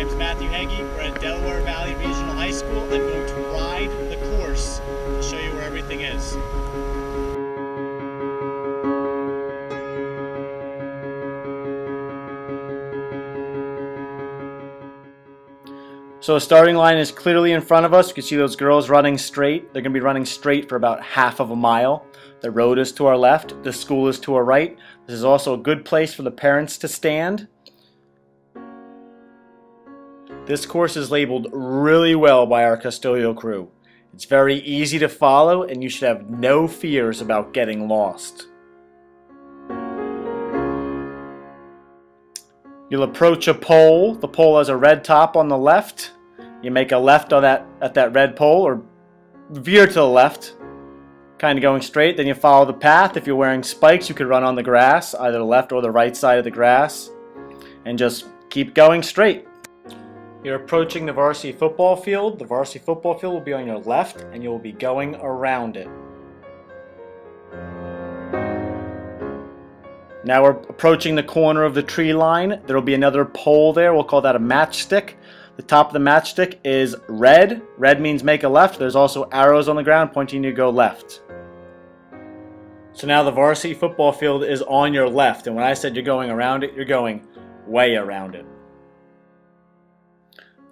name's Matthew Heggie. We're at Delaware Valley Regional High School. I'm going to ride the course to show you where everything is. So the starting line is clearly in front of us. You can see those girls running straight. They're going to be running straight for about half of a mile. The road is to our left. The school is to our right. This is also a good place for the parents to stand. This course is labeled really well by our custodial crew. It's very easy to follow and you should have no fears about getting lost. You'll approach a pole. The pole has a red top on the left. You make a left on at that red pole, or veer to the left, kind of going straight. Then you follow the path. If you're wearing spikes, you could run on the grass, either the left or the right side of the grass, and just keep going straight. You're approaching the varsity football field. The varsity football field will be on your left, and you'll be going around it. Now we're approaching the corner of the tree line. There will be another pole there. We'll call that a matchstick. The top of the matchstick is red. Red means make a left. There's also arrows on the ground pointing you to go left. So now the varsity football field is on your left. And when I said you're going around it, you're going way around it.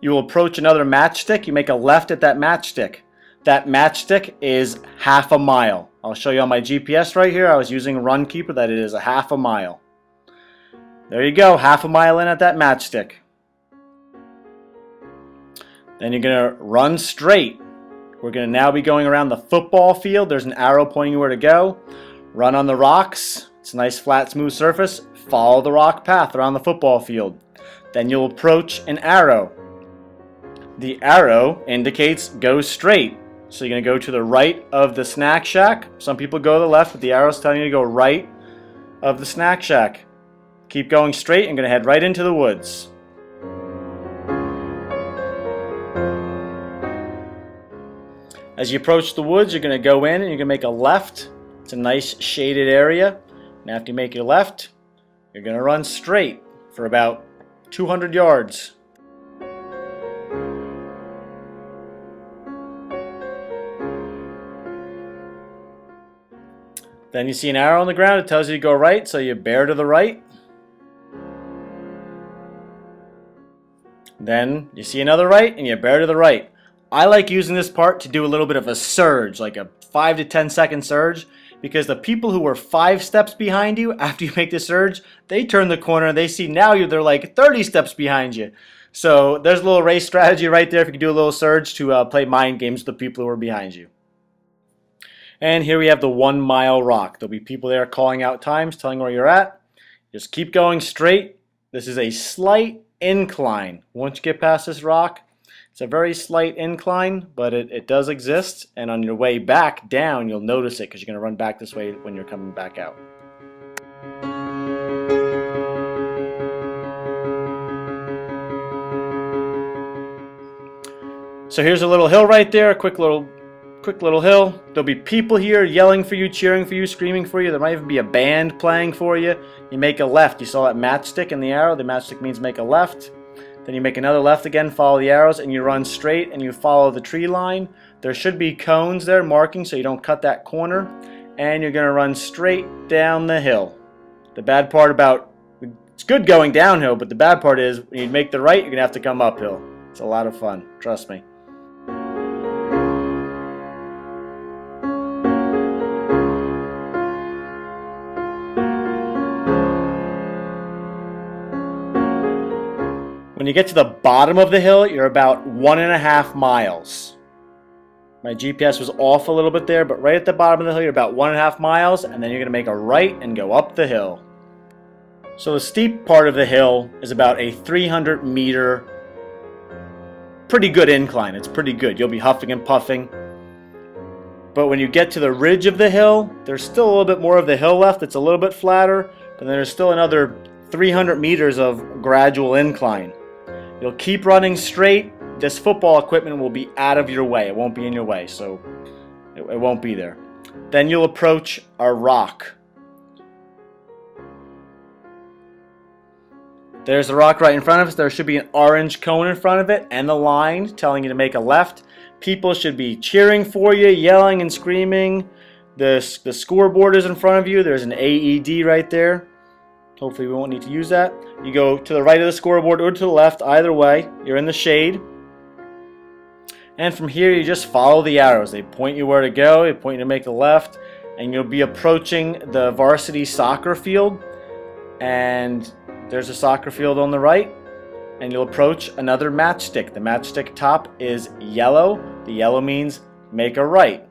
You will approach another matchstick. You make a left at that matchstick. That matchstick is half a mile. I'll show you on my GPS right here. I was using Runkeeper that it is a half a mile. There you go, half a mile in at that matchstick. Then you're going to run straight. We're going to now be going around the football field. There's an arrow pointing you where to go. Run on the rocks. It's a nice flat smooth surface. Follow the rock path around the football field. Then you'll approach an arrow. The arrow indicates go straight. So you're going to go to the right of the snack shack. Some people go to the left, but the arrow's telling you to go right of the snack shack. Keep going straight and going to head right into the woods. As you approach the woods, you're going to go in and you're going to make a left. It's a nice shaded area. And after you make your left, you're going to run straight for about 200 yards. Then you see an arrow on the ground. It tells you to go right, so you bear to the right. Then you see another right, and you bear to the right. I like using this part to do a little bit of a surge, like a 5 to 10 second surge, because the people who were 5 steps behind you after you make the surge, they turn the corner and they see now they're like 30 steps behind you. So there's a little race strategy right there if you can do a little surge to play mind games with the people who are behind you. And here we have the 1 mile rock. There'll be people there calling out times, telling where you're at. Just keep going straight. This is a slight incline. Once you get past this rock, it's a very slight incline, but it does exist. And on your way back down, you'll notice it because you're going to run back this way when you're coming back out. So here's a little hill right there, a quick little hill. There'll be people here yelling for you, cheering for you, screaming for you. There might even be a band playing for you. You make a left. You saw that matchstick in the arrow. The matchstick means make a left. Then you make another left again, follow the arrows, and you run straight and you follow the tree line. There should be cones there marking so you don't cut that corner. And you're going to run straight down the hill. The bad part about, it's good going downhill, but the bad part is when you make the right, you're going to have to come uphill. It's a lot of fun, trust me. When you get to the bottom of the hill, you're about 1.5 miles. My GPS was off a little bit there, but right at the bottom of the hill, you're about 1.5 miles, and then you're going to make a right and go up the hill. So the steep part of the hill is about a 300-meter, pretty good incline. It's pretty good. You'll be huffing and puffing. But when you get to the ridge of the hill, there's still a little bit more of the hill left. It's a little bit flatter, but then there's still another 300 meters of gradual incline. You'll keep running straight. This football equipment will be out of your way. It won't be in your way, so it won't be there. Then you'll approach a rock. There's the rock right in front of us. There should be an orange cone in front of it and the line telling you to make a left. People should be cheering for you, yelling and screaming. The scoreboard is in front of you. There's an AED right there. Hopefully we won't need to use that. You go to the right of the scoreboard or to the left. Either way, you're in the shade. And from here, you just follow the arrows. They point you where to go. They point you to make a left. And you'll be approaching the varsity soccer field. And there's a soccer field on the right. And you'll approach another matchstick. The matchstick top is yellow. The yellow means make a right.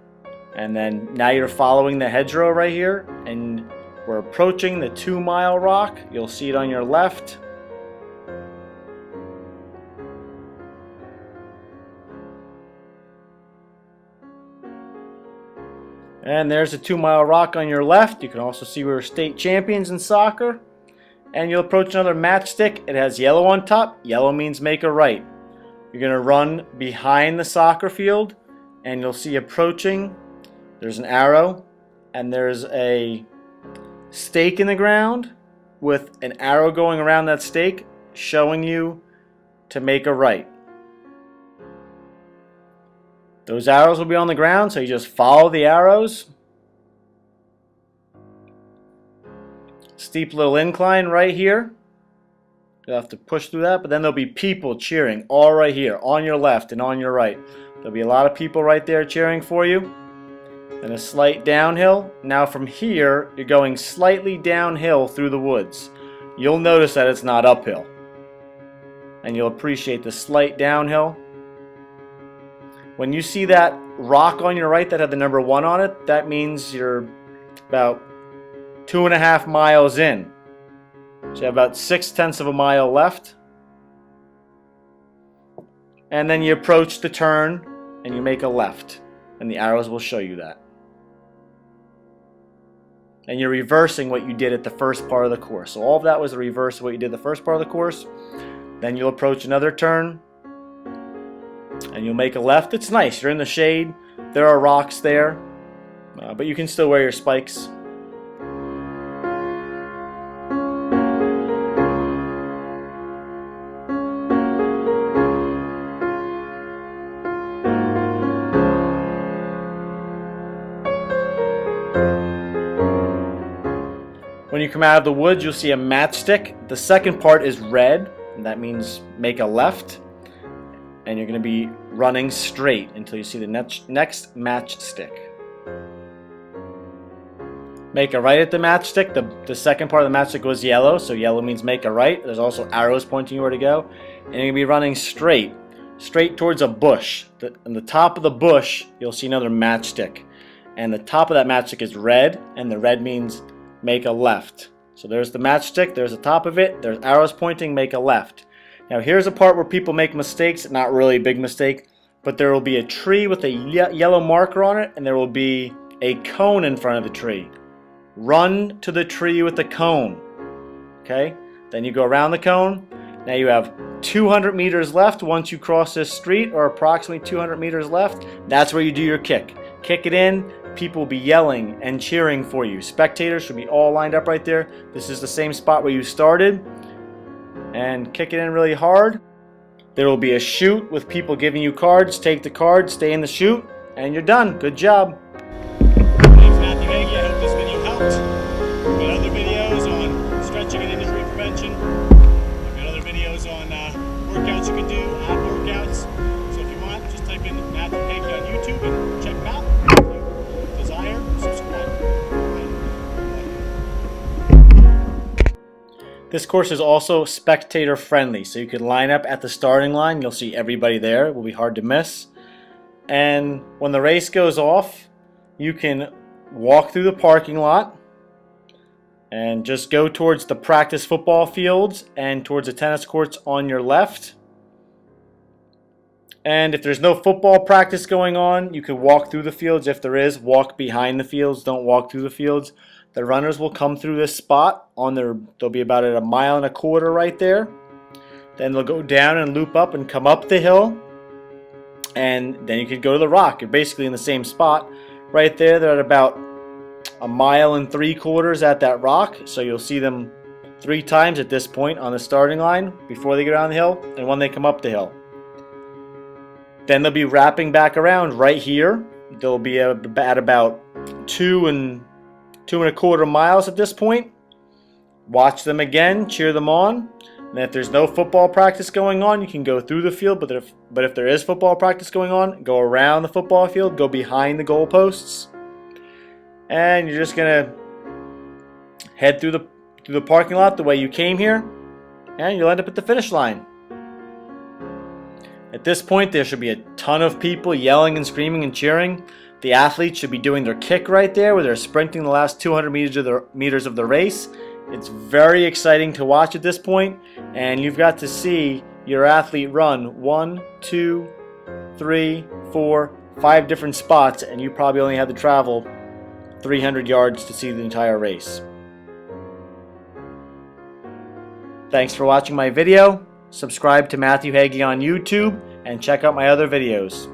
And then now you're following the hedgerow right here. And we're approaching the 2-mile rock. You'll see it on your left. And there's a 2-mile rock on your left. You can also see we're state champions in soccer. And you'll approach another matchstick. It has yellow on top. Yellow means make a right. You're going to run behind the soccer field. And you'll see approaching. There's an arrow. And there's a stake in the ground with an arrow going around that stake showing you to make a right. Those arrows will be on the ground, so you just follow the arrows. Steep little incline right here. You'll have to push through that, but then there'll be people cheering all right here, on your left and on your right. There'll be a lot of people right there cheering for you. And a slight downhill. Now from here, you're going slightly downhill through the woods. You'll notice that it's not uphill. And you'll appreciate the slight downhill. When you see that rock on your right that had the number 1 on it, that means you're about 2.5 miles in. So you have about 0.6 of a mile left. And then you approach the turn and you make a left. And the arrows will show you that. And you're reversing what you did at the first part of the course. So all of that was the reverse of what you did the first part of the course. Then you'll approach another turn. And you'll make a left. It's nice. You're in the shade. There are rocks there. But you can still wear your spikes. When you come out of the woods, you'll see a matchstick. The second part is red, and that means make a left. And you're going to be running straight until you see the next matchstick. Make a right at the matchstick. The second part of the matchstick was yellow, so yellow means make a right. There's also arrows pointing you where to go. And you're going to be running straight towards a bush. On the top of the bush, you'll see another matchstick. And the top of that matchstick is red, and the red means make a left. So there's the matchstick, there's the top of it, there's arrows pointing, make a left. Now here's a part where people make mistakes, not really a big mistake, but there will be a tree with a yellow marker on it, and there will be a cone in front of the tree. Run to the tree with the cone. Okay? Then you go around the cone. Now you have 200 meters left once you cross this street, or approximately 200 meters left. That's where you do your kick. Kick it in. People will be yelling and cheering for you. Spectators should be all lined up right there. This is the same spot where you started. And kick it in really hard. There will be a chute with people giving you cards. Take the cards, stay in the chute, and you're done. Good job. Thanks, Matthew Hagee. I hope this video helped. I've got other videos on stretching and injury prevention. I've got other videos on workouts you can do, ab workouts. So if you want, just type in Matthew Hagee on YouTube and check them out. If you desire, subscribe. This course is also spectator friendly, so you can line up at the starting line. You'll see everybody there. It will be hard to miss. And when the race goes off, you can walk through the parking lot and just go towards the practice football fields and towards the tennis courts on your left. And if there's no football practice going on, you can walk through the fields. If there is, walk behind the fields. Don't walk through the fields. The runners will come through this spot. They'll be about at 1.25 miles right there. Then they'll go down and loop up and come up the hill. And then you can go to the rock. You're basically in the same spot. Right there, they're at about 1.75 miles at that rock. So you'll see them 3 times at this point on the starting line before they go down the hill and when they come up the hill. Then they'll be wrapping back around right here. They'll be at about 2 1/4 miles at this point. Watch them again, cheer them on. And if there's no football practice going on, you can go through the field. But if there is football practice going on, go around the football field, go behind the goalposts, and you're just gonna head through the parking lot the way you came here, and you'll end up at the finish line. At this point, there should be a ton of people yelling and screaming and cheering. The athletes should be doing their kick right there, where they're sprinting the last 200 meters of the race. It's very exciting to watch at this point, and you've got to see your athlete run 1, 2, 3, 4, 5 different spots, and you probably only had to travel 300 yards to see the entire race. Thanks for watching my video. Subscribe to Matthew Hagee on YouTube and check out my other videos.